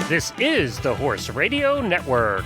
This is the Horse Radio Network.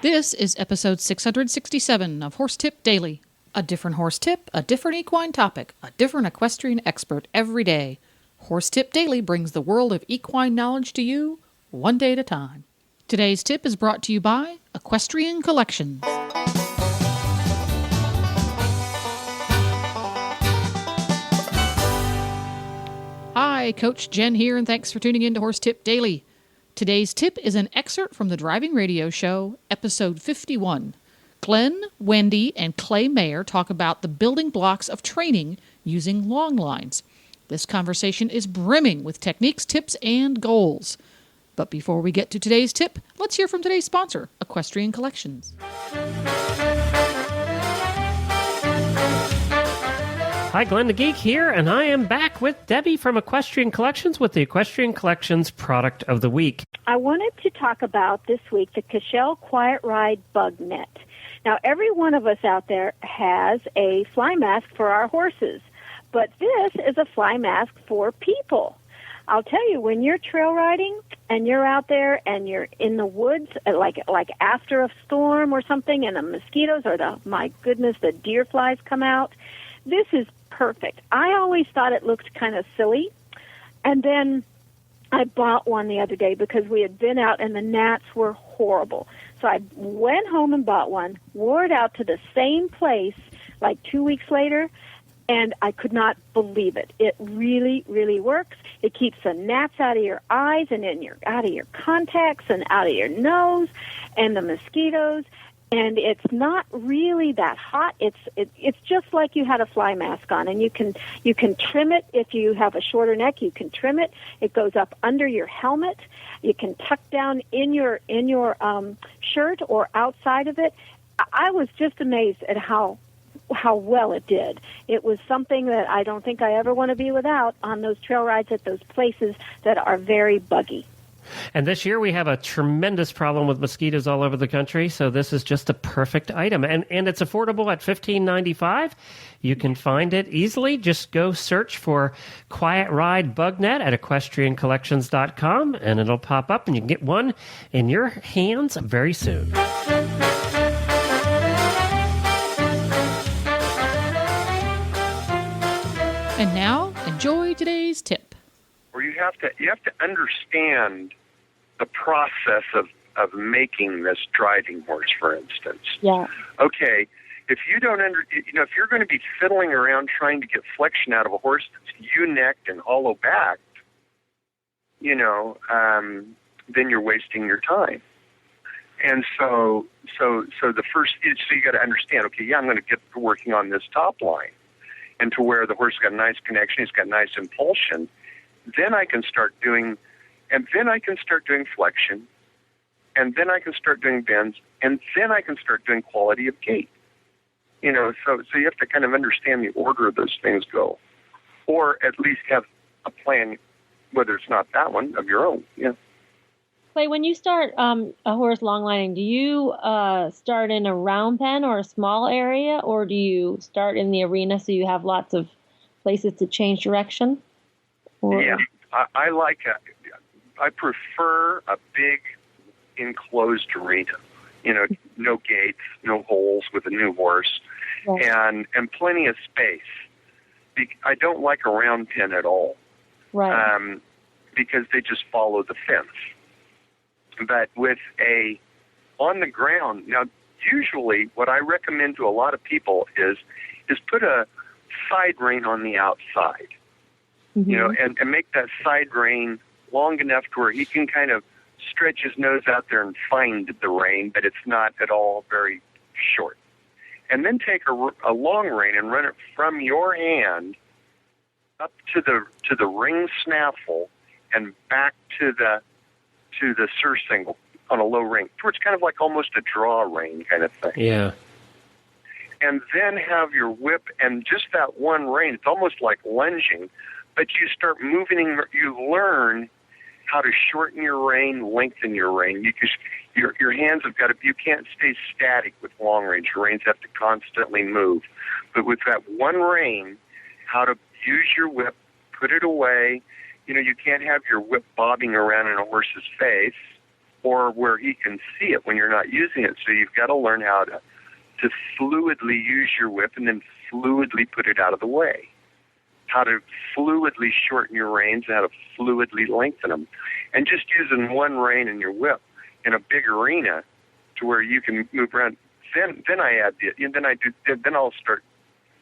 This is episode 667 of Horse Tip Daily. A different horse tip, a different equine topic, a different equestrian expert every day. Horse Tip Daily brings the world of equine knowledge to you, one day at a time. Today's tip is brought to you by Equestrian Collections. Hi, Coach Jen here, and thanks for tuning in to Horse Tip Daily. Today's tip is an excerpt from the Driving Radio Show, episode 51. Glenn, Wendy, and Clay Maier talk about the building blocks of training using long lines. This conversation is brimming with techniques, tips, and goals. But before we get to today's tip, let's hear from today's sponsor, Equestrian Collections. Hi, Glenn the Geek here, and I am back with Debbie from Equestrian Collections with the Equestrian Collections Product of the Week. I wanted to talk about this week the Cashel Quiet Ride Bug Net. Now, every one of us out there has a fly mask for our horses, but this is a fly mask for people. I'll tell you, when you're trail riding and you're out there and you're in the woods, like after a storm or something, and the mosquitoes or the deer flies come out, this is perfect. I always thought it looked kind of silly, and then I bought one the other day because we had been out and the gnats were horrible. So I went home and bought one, wore it out to the same place like 2 weeks later, and I could not believe it. It really, really works. It keeps the gnats out of your eyes and out of your contacts and out of your nose and the mosquitoes. And it's not really that hot. It's just like you had a fly mask on, and you can trim it if you have a shorter neck. You can trim it. It goes up under your helmet. You can tuck down in your shirt or outside of it. I was just amazed at how well it did. It was something that I don't think I ever want to be without on those trail rides at those places that are very buggy. And this year we have a tremendous problem with mosquitoes all over the country, so this is just a perfect item. And it's affordable at $15.95. You can find it easily. Just go search for Quiet Ride Bug Net at equestriancollections.com, and it'll pop up, and you can get one in your hands very soon. And now, enjoy today's tip. Where you have to understand the process of making this driving horse, for instance. Yeah. Okay, if you don't if you're going to be fiddling around trying to get flexion out of a horse that's ewe-necked and hollow-backed, then you're wasting your time. And so the first, so you got to understand. Okay, yeah, I'm going to get to working on this top line, and to where the horse got a nice connection, he's got nice impulsion. Then I can start doing flexion, and then I can start doing bends, and then I can start doing quality of gait. So you have to kind of understand the order of those things go, or at least have a plan, whether it's not that one, of your own. Yeah. Clay, when you start a horse longlining, do you start in a round pen or a small area, or do you start in the arena so you have lots of places to change direction? Or... Yeah, I prefer a big enclosed arena. No gates, no holes with a new horse, right. and plenty of space. I don't like a round pen at all, right? Because they just follow the fence. But with a on the ground, now usually what I recommend to a lot of people is put a side rein on the outside. And make that side rein long enough to where he can kind of stretch his nose out there and find the rein, but it's not at all very short. And then take a long rein and run it from your hand up to the ring snaffle and back to the surcingle on a low rein, where it's kind of like almost a draw rein kind of thing. Yeah. And then have your whip and just that one rein. It's almost like lunging. But you start moving, you learn how to shorten your rein, lengthen your rein. Because your hands have got to, you can't stay static with long range. Your reins have to constantly move. But with that one rein, how to use your whip, put it away, You can't have your whip bobbing around in a horse's face or where he can see it when you're not using it. So you've got to learn how to fluidly use your whip and then fluidly put it out of the way. How to fluidly shorten your reins, how to fluidly lengthen them. And just using one rein in your whip in a big arena to where you can move around. Then I add the, and then I'll start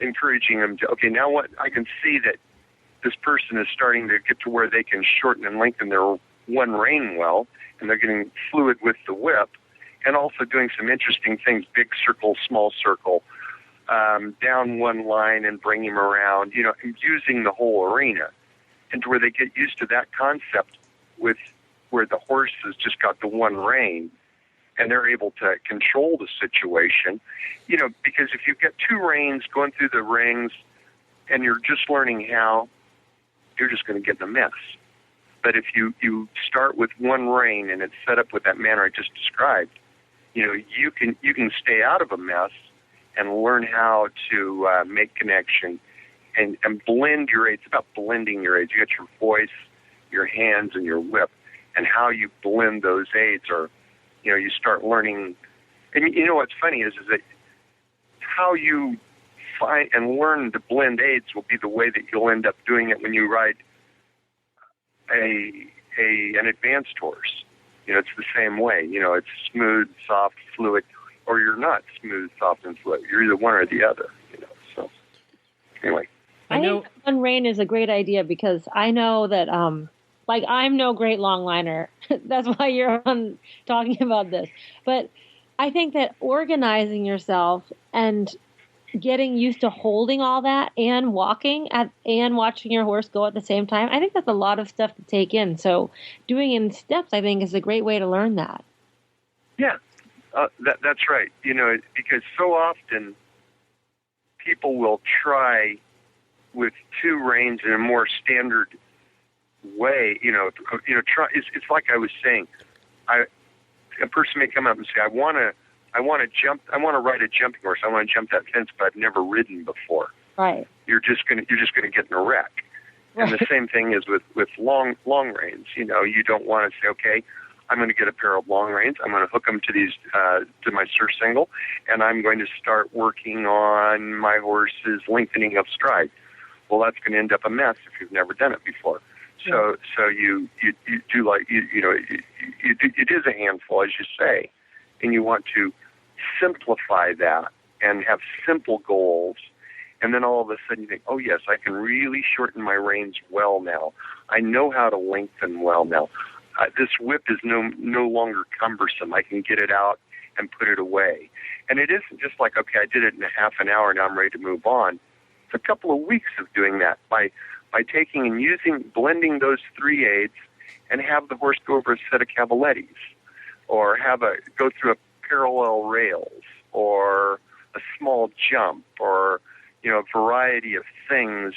encouraging them to, okay, now what, I can see that this person is starting to get to where they can shorten and lengthen their one rein well, and they're getting fluid with the whip, and also doing some interesting things, big circle, small circle, down one line and bring him around, and using the whole arena, and to where they get used to that concept with where the horse has just got the one rein, and they're able to control the situation, because if you've got two reins going through the rings and you're just learning how, you're just going to get in a mess. But if you start with one rein and it's set up with that manner I just described, you can stay out of a mess and learn how to make connection and blend your aids. It's about blending your aids. You got your voice, your hands, and your whip, and how you blend those aids, or you start learning. And what's funny is that how you find and learn to blend aids will be the way that you'll end up doing it when you ride an advanced horse. It's the same way. It's smooth, soft, fluid, or you're not smooth, soft, and fluid. You're either one or the other. So anyway, I think one rein is a great idea because I know that I'm no great longliner. That's why you're on talking about this. But I think that organizing yourself and getting used to holding all that and walking and watching your horse go at the same time, I think that's a lot of stuff to take in. So doing it in steps, I think, is a great way to learn that. Yeah, that's right. Because so often people will try with two reins in a more standard way. Try. It's like I was saying. A person may come up and say, I want to ride a jumping horse. I want to jump that fence, but I've never ridden before. Right. You're just gonna get in a wreck. Right. And the same thing is with long reins. You don't want to say, okay, I'm going to get a pair of long reins. I'm going to hook them to these to my surcingle, and I'm going to start working on my horse's lengthening of stride. Well, that's going to end up a mess if you've never done it before. So you do like it is a handful, as you say, and you want to simplify that and have simple goals, and then all of a sudden you think, oh yes, I can really shorten my reins well now. I know how to lengthen well now. This whip is no longer cumbersome. I can get it out and put it away, and it isn't just like, okay, I did it in a half an hour, now I'm ready to move on. It's a couple of weeks of doing that by taking and blending those three aids, and have the horse go over a set of cavalettis, or go through a parallel rails, or a small jump, or a variety of things,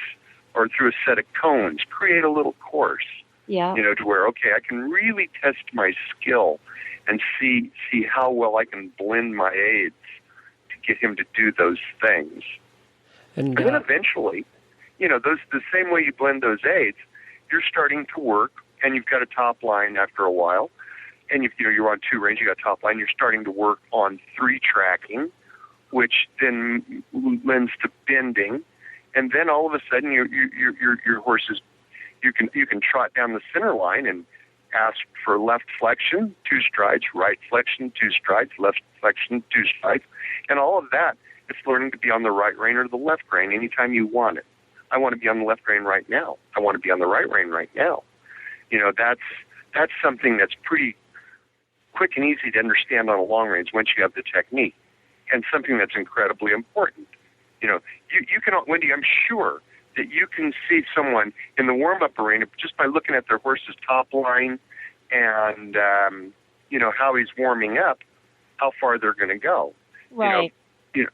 or through a set of cones. Create a little course, to where, okay, I can really test my skill and see how well I can blend my aids to get him to do those things. And then eventually, the same way you blend those aids, you're starting to work, and you've got a top line after a while, and you're on two reins, you got a top line, you're starting to work on three tracking, which then lends to bending, and then all of a sudden your horses, you can trot down the center line and ask for left flexion, 2 strides, right flexion, 2 strides, left flexion, 2 strides, and all of that, it's learning to be on the right rein or the left rein anytime you want it. I want to be on the left rein right now. I want to be on the right rein right now. That's something that's pretty quick and easy to understand on a long range once you have the technique, and something that's incredibly important. You can, Wendy, I'm sure that you can see someone in the warm-up arena just by looking at their horse's top line and, how he's warming up, how far they're going to go. Right. You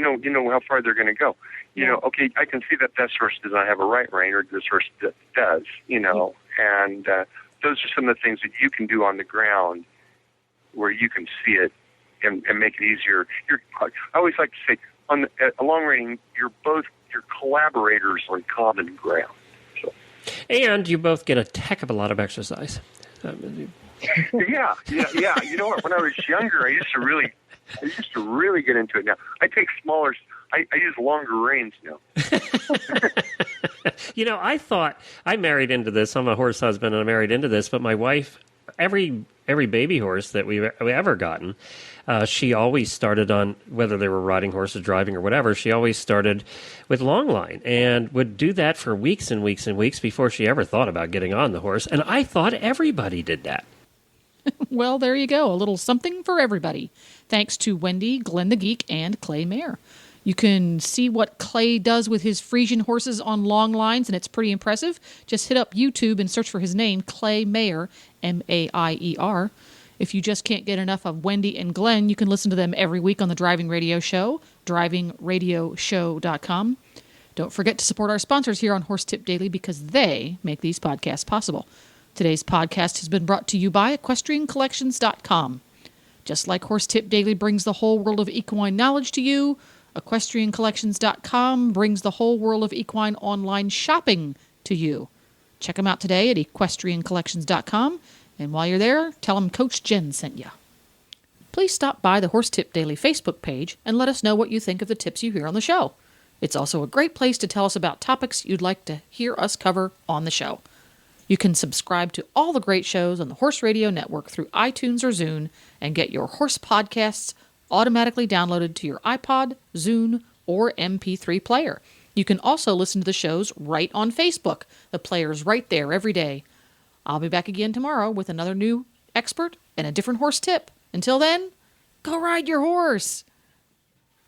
know how far they're going to go. Okay, I can see that this horse does not have a right rein, or this horse does, and those are some of the things that you can do on the ground where you can see it and make it easier. I always like to say, on a long rein, you're collaborators on common ground. So. And you both get a heck of a lot of exercise. Yeah. You know what? When I was younger, I used to really get into it. Now I take smaller. I use longer reins now. You know, I thought I married into this. I'm a horse husband, and I married into this. But my wife, every baby horse that we ever gotten, she always started on, whether they were riding horses, driving, or whatever. She always started with long line and would do that for weeks and weeks and weeks before she ever thought about getting on the horse. And I thought everybody did that. Well, there you go. A little something for everybody. Thanks to Wendy, Glenn the Geek, and Clay Maier. You can see what Clay does with his Frisian horses on long lines, and it's pretty impressive. Just hit up YouTube and search for his name, Clay Maier, Maier. If you just can't get enough of Wendy and Glenn, you can listen to them every week on the Driving Radio Show, drivingradioshow.com. Don't forget to support our sponsors here on Horse Tip Daily because they make these podcasts possible. Today's podcast has been brought to you by EquestrianCollections.com. Just like Horse Tip Daily brings the whole world of equine knowledge to you, EquestrianCollections.com brings the whole world of equine online shopping to you. Check them out today at EquestrianCollections.com, and while you're there, tell them Coach Jen sent you. Please stop by the Horse Tip Daily Facebook page and let us know what you think of the tips you hear on the show. It's also a great place to tell us about topics you'd like to hear us cover on the show. You can subscribe to all the great shows on the Horse Radio Network through iTunes or Zune and get your horse podcasts automatically downloaded to your iPod, Zune, or MP3 player. You can also listen to the shows right on Facebook. The player's right there every day. I'll be back again tomorrow with another new expert and a different horse tip. Until then, go ride your horse!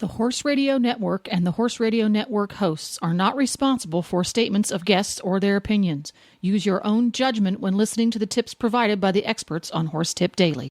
The Horse Radio Network and the Horse Radio Network hosts are not responsible for statements of guests or their opinions. Use your own judgment when listening to the tips provided by the experts on Horse Tip Daily.